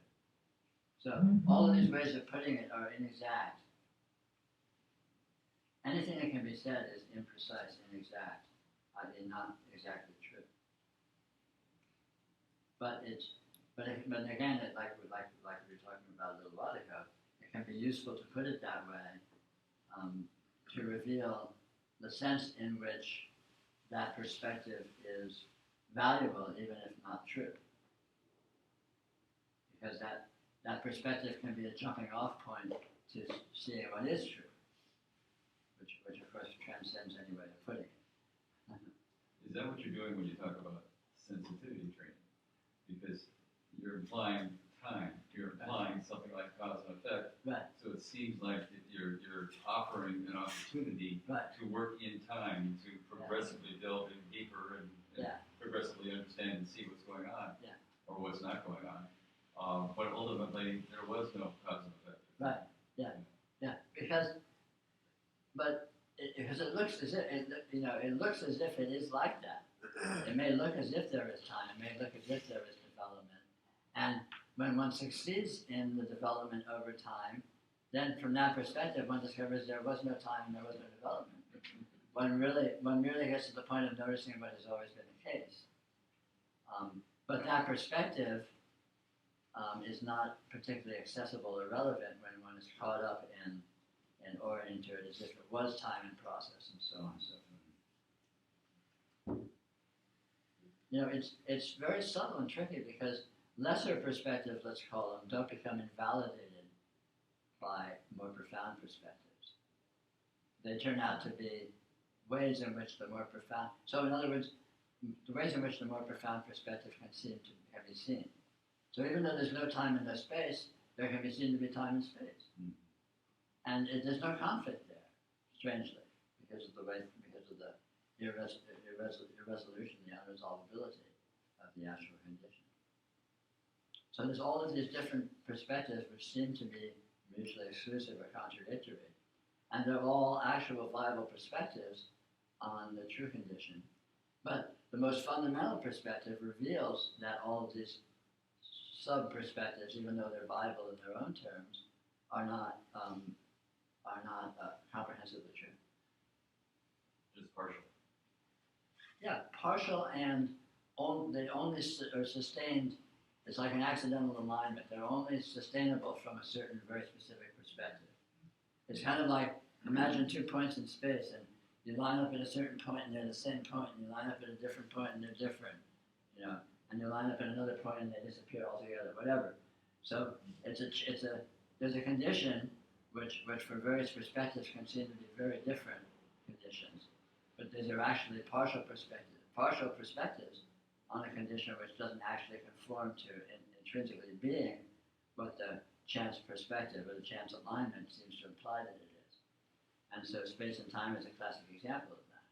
[SPEAKER 1] So all of these ways of putting it are inexact. Anything that can be said is imprecise, inexact, i.e. not exactly true. But again, like we were talking about a little while ago, it can be useful to put it that way to reveal the sense in which that perspective is valuable, even if not true. Because that perspective can be a jumping off point to seeing what is true, which of course transcends any way of putting it.
[SPEAKER 2] Is Is that what you're doing when you talk about sensitivity training? Because you're implying time, you're implying something like cause and effect.
[SPEAKER 1] Right.
[SPEAKER 2] So it seems like that you're offering an opportunity
[SPEAKER 1] Right.
[SPEAKER 2] to work in time, to progressively delve in deeper and
[SPEAKER 1] Yeah.
[SPEAKER 2] progressively understand and see what's going on.
[SPEAKER 1] Yeah.
[SPEAKER 2] Or what's not going on. But ultimately, there was no cause and effect.
[SPEAKER 1] Right. Yeah. Because it looks as if it looks as if it is like that. It may look as if there is time. It may look as if there is development. And when one succeeds in the development over time, then from that perspective, one discovers there was no time and there was no development. One really gets to the point of noticing what has always been the case. But that perspective is not particularly accessible or relevant when one is caught up in and oriented to it as if it was time and process and so on and so forth. It's very subtle and tricky because lesser perspectives, let's call them, don't become invalidated by more profound perspectives. They turn out to be ways in which the more profound, so in other words, the ways in which the more profound perspective can be seen. So even though there's no time and no space, there can be seen to be time and space. And there's no conflict there, strangely, because of the irresolution, the unresolvability of the actual condition. So there's all of these different perspectives which seem to be mutually exclusive or contradictory. And they're all actual viable perspectives on the true condition. But the most fundamental perspective reveals that all of these sub-perspectives, even though they're viable in their own terms, are not comprehensively true.
[SPEAKER 2] Just partial.
[SPEAKER 1] Yeah, partial and they only are sustained. It's like an accidental alignment. They're only sustainable from a certain very specific perspective. It's kind of like, imagine 2 points in space, and you line up at a certain point and they're the same point, and you line up at a different point and they're different, and you line up at another point and they disappear altogether, whatever. So there's a condition which for various perspectives can seem to be very different conditions, but these are actually partial perspectives on a condition which doesn't actually conform to intrinsically being what the chance perspective or the chance alignment seems to imply that it is. And so space and time is a classic example of that.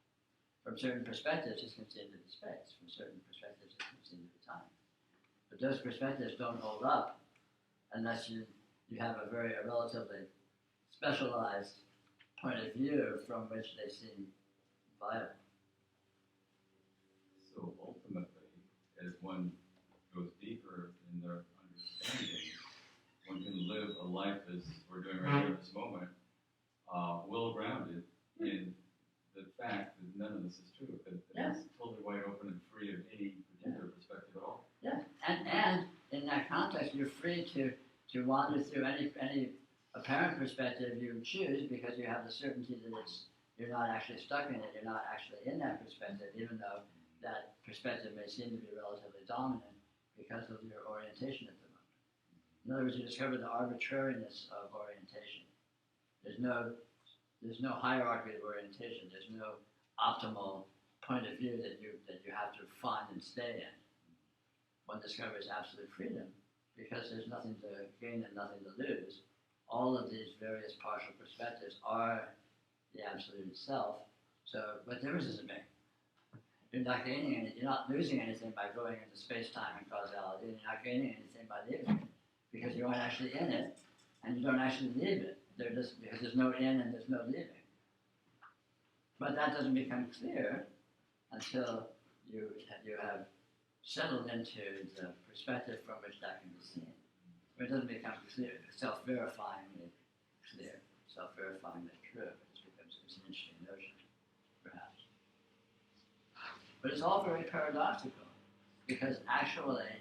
[SPEAKER 1] From certain perspectives, it can seem to be space. From certain perspectives, it can seem to be time. But those perspectives don't hold up unless you have a relatively specialized point of view from which they seem viable.
[SPEAKER 2] So ultimately, as one goes deeper in their understanding, one can live a life as we're doing right here at this moment, well grounded in the fact that none of this is true, that it's totally wide open and free of any particular perspective at all.
[SPEAKER 1] Yeah, and in that context, you're free to wander through any apparent perspective you choose because you have the certainty that you're not actually stuck in it, you're not actually in that perspective, even though that perspective may seem to be relatively dominant because of your orientation at the moment. In other words, you discover the arbitrariness of orientation. There's no hierarchy of orientation. There's no optimal point of view that you have to find and stay in. One discovers absolute freedom because there's nothing to gain and nothing to lose. All of these various partial perspectives are the absolute self. So what difference does it make? You're not gaining anything. You're not losing anything by going into space-time and causality. You're not gaining anything by leaving it because you aren't actually in it, and you don't actually leave it. Because there's no in and there's no leaving. But that doesn't become clear until you have settled into the perspective from which that can be seen. It doesn't become clear, self-verifyingly clear, self-verifyingly true. It becomes an interesting notion, perhaps. But it's all very paradoxical, because actually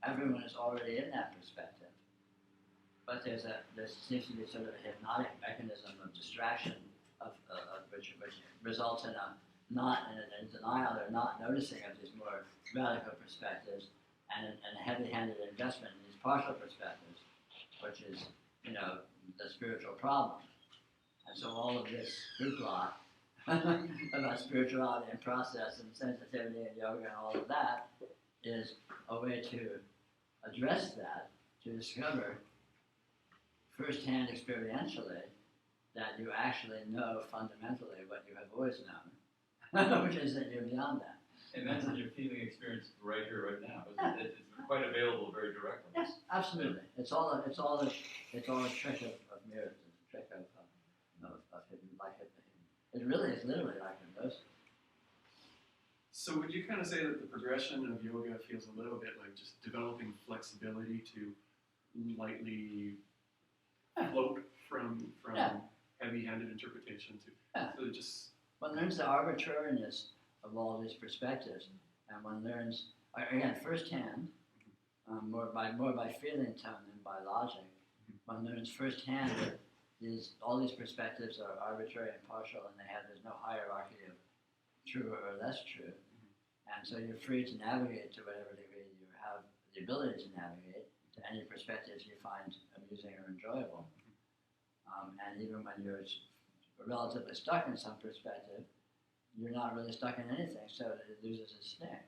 [SPEAKER 1] everyone is already in that perspective. But there seems to be sort of a hypnotic mechanism of distraction, which results in a denial or not noticing of these more radical perspectives, and a heavy-handed investment in these partial perspectives, which is, the spiritual problem. And so all of this hoopla about spirituality and process and sensitivity and yoga and all of that, is a way to address that, to discover firsthand experientially that you actually know fundamentally what you have always known, which is that you're beyond that.
[SPEAKER 2] And that's what you're feeling experience right here, right now. It's quite available very directly.
[SPEAKER 1] Yes, absolutely. It's all a trick of mirrors, it's a trick of hidden, like hidden. It really is literally like hypnosis.
[SPEAKER 9] So would you kind of say that the progression of yoga feels a little bit like just developing flexibility to lightly float from heavy-handed interpretation to so just
[SPEAKER 1] One learns the arbitrariness of all these perspectives, and one learns again firsthand, more by feeling tone than by logic. One learns firsthand that all these perspectives are arbitrary and partial, and there's no hierarchy of true or less true, and so you're free to navigate to whatever degree you have the ability to navigate to any perspectives you find amusing or enjoyable. And even when you're relatively stuck in some perspective, you're not really stuck in anything, so it loses its sting.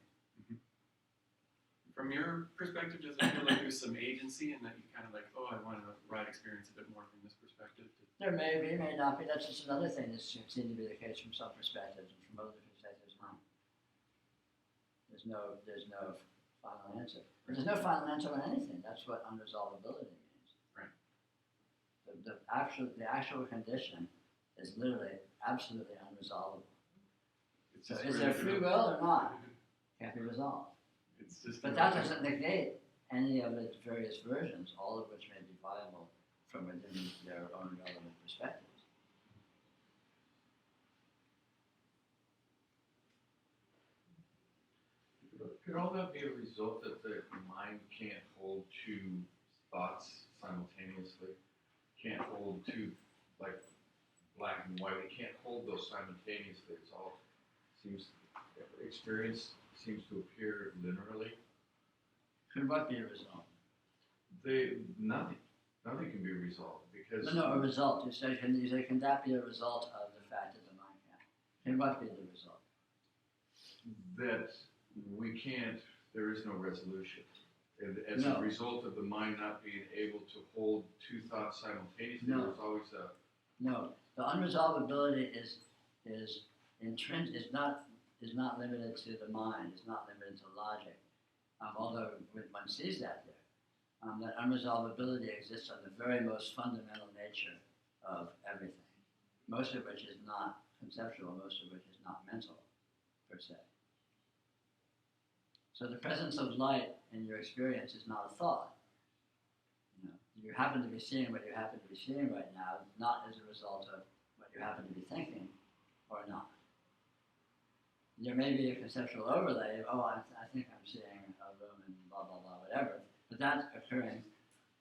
[SPEAKER 9] from your perspective, does it feel like there's some agency in that you kind of like, oh, I want to ride experience a bit more from this perspective?
[SPEAKER 1] There may be, may not be. That's just another thing that seems to be the case from some perspectives, and from other perspectives, not. There's no final answer. There's no final answer on anything. That's what unresolvability means.
[SPEAKER 9] Right.
[SPEAKER 1] The actual condition is literally absolutely unresolvable.
[SPEAKER 9] It's
[SPEAKER 1] So
[SPEAKER 9] just
[SPEAKER 1] is
[SPEAKER 9] really
[SPEAKER 1] there free will or not? Can't be resolved.
[SPEAKER 9] It's just
[SPEAKER 1] But that doesn't negate any of its various versions, all of which may be viable from within their own relevant perspectives.
[SPEAKER 10] Could all that be a result that the mind can't hold two thoughts simultaneously? Can't hold two, like black and white, it can't hold those simultaneously. It's all experience seems to appear linearly.
[SPEAKER 1] Could what be a result?
[SPEAKER 10] Nothing can be resolved because
[SPEAKER 1] No, a result. You say, can that be a result of the fact that the mind can't? Can what be the result?
[SPEAKER 10] that we can't, there is no resolution. And as
[SPEAKER 1] No.
[SPEAKER 10] a result of the mind not being able to hold two thoughts simultaneously,
[SPEAKER 1] No.
[SPEAKER 10] there's always a
[SPEAKER 1] No, the unresolvability is not limited to the mind. It's not limited to logic. Although one sees that there, that unresolvability exists on the very most fundamental nature of everything. Most of which is not conceptual. Most of which is not mental, per se. So the presence of light in your experience is not a thought. You happen to be seeing what you happen to be seeing right now, not as a result of what you happen to be thinking, or not. There may be a conceptual overlay of, I think I'm seeing a room and blah, blah, blah, whatever, but that's occurring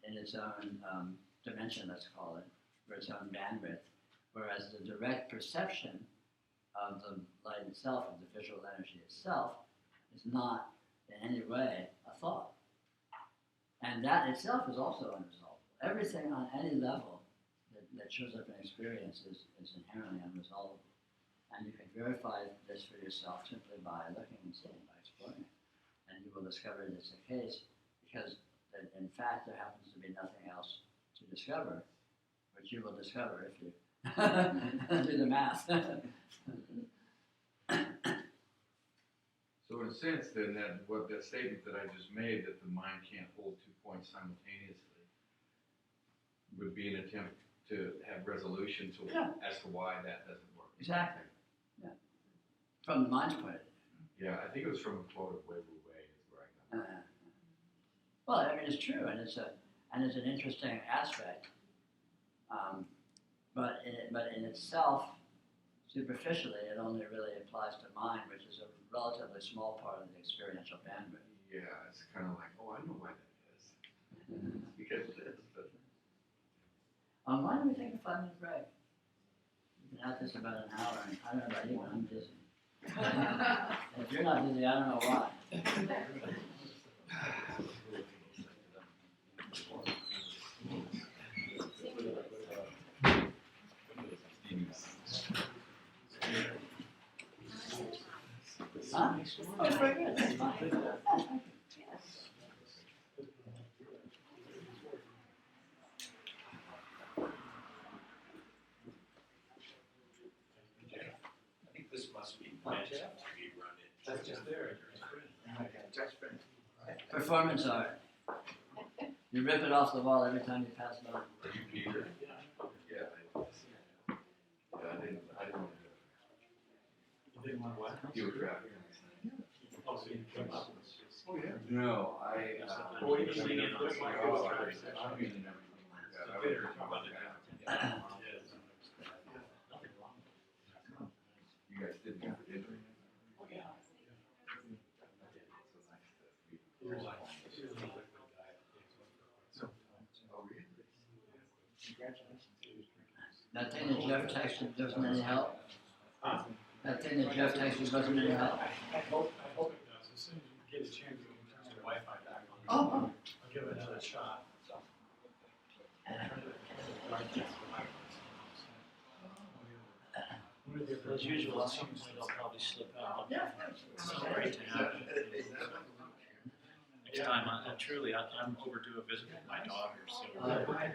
[SPEAKER 1] in its own dimension, let's call it, or its own bandwidth, whereas the direct perception of the light itself, of the visual energy itself, is not in any way a thought. And that itself is also unresolvable. Everything on any level that shows up in experience is inherently unresolvable. And you can verify this for yourself simply by looking and seeing, by exploring it. And you will discover it's the case because, in fact, there happens to be nothing else to discover, which you will discover if you do the math.
[SPEAKER 10] So in a sense, then, that statement that I just made, that the mind can't hold 2 points simultaneously, would be an attempt to have resolution as to why that doesn't work.
[SPEAKER 1] Exactly. Yeah. From the mind's point of view.
[SPEAKER 10] Yeah, I think it was from a quote of Wei Wu Wei is where I got that.
[SPEAKER 1] Well, I mean, it's true, and it's an interesting aspect. But in itself, superficially, it only really applies to mind, which is a relatively small part of the experiential bandwidth.
[SPEAKER 10] Yeah, it's kind of like, I know why that is. Because it is, but
[SPEAKER 1] Why don't we take a 5-minute break? We've been at this about an hour, and I don't know about you, but I'm busy. And if you're not busy, I don't know why. Oh, it's very good, that's fine.
[SPEAKER 4] I think this must be meant to be run in.
[SPEAKER 8] That's just there.
[SPEAKER 1] Performance art. You rip it off the wall every time you pass by.
[SPEAKER 10] Are you Peter? Yeah, I didn't want to do it.
[SPEAKER 8] You didn't want what?
[SPEAKER 10] You were traffic.
[SPEAKER 8] Oh, so you came up.
[SPEAKER 10] Oh, yeah. No, I,
[SPEAKER 8] What do you mean in this one?
[SPEAKER 10] I'm using everything like that. I would just want that. You guys didn't have it, did you?
[SPEAKER 8] Oh, yeah.
[SPEAKER 10] So nice that Oh, really?
[SPEAKER 1] That thing that Jeff texted doesn't any help? That thing that Jeff texted doesn't any help?
[SPEAKER 8] I hope it does. As soon as you get a chance, you can turn the Wi-Fi back on.
[SPEAKER 1] Oh,
[SPEAKER 8] I'll give it another shot.
[SPEAKER 6] As usual, at some point I'll probably slip out.
[SPEAKER 1] Yeah.
[SPEAKER 6] It's so great to have it. Next time, I'm overdue a visit with my daughter, so. I'll come by and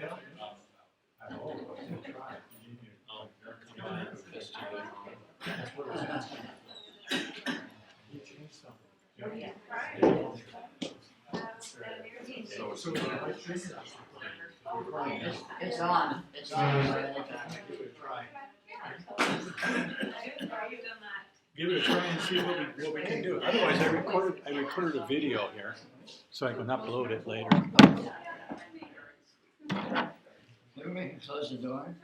[SPEAKER 6] visit
[SPEAKER 1] It's on. It's on.
[SPEAKER 11] Give it a try and see what we can do. Otherwise, I recorded a video here, so I can upload it later.
[SPEAKER 1] Maybe we can close the door.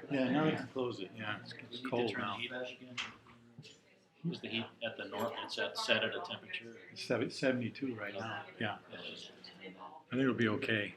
[SPEAKER 11] Yeah, now we can close it. Yeah, it's cold now.
[SPEAKER 6] Is the heat at the north, it's set at a temperature?
[SPEAKER 11] It's 72 right now. Yeah, I think it'll be okay.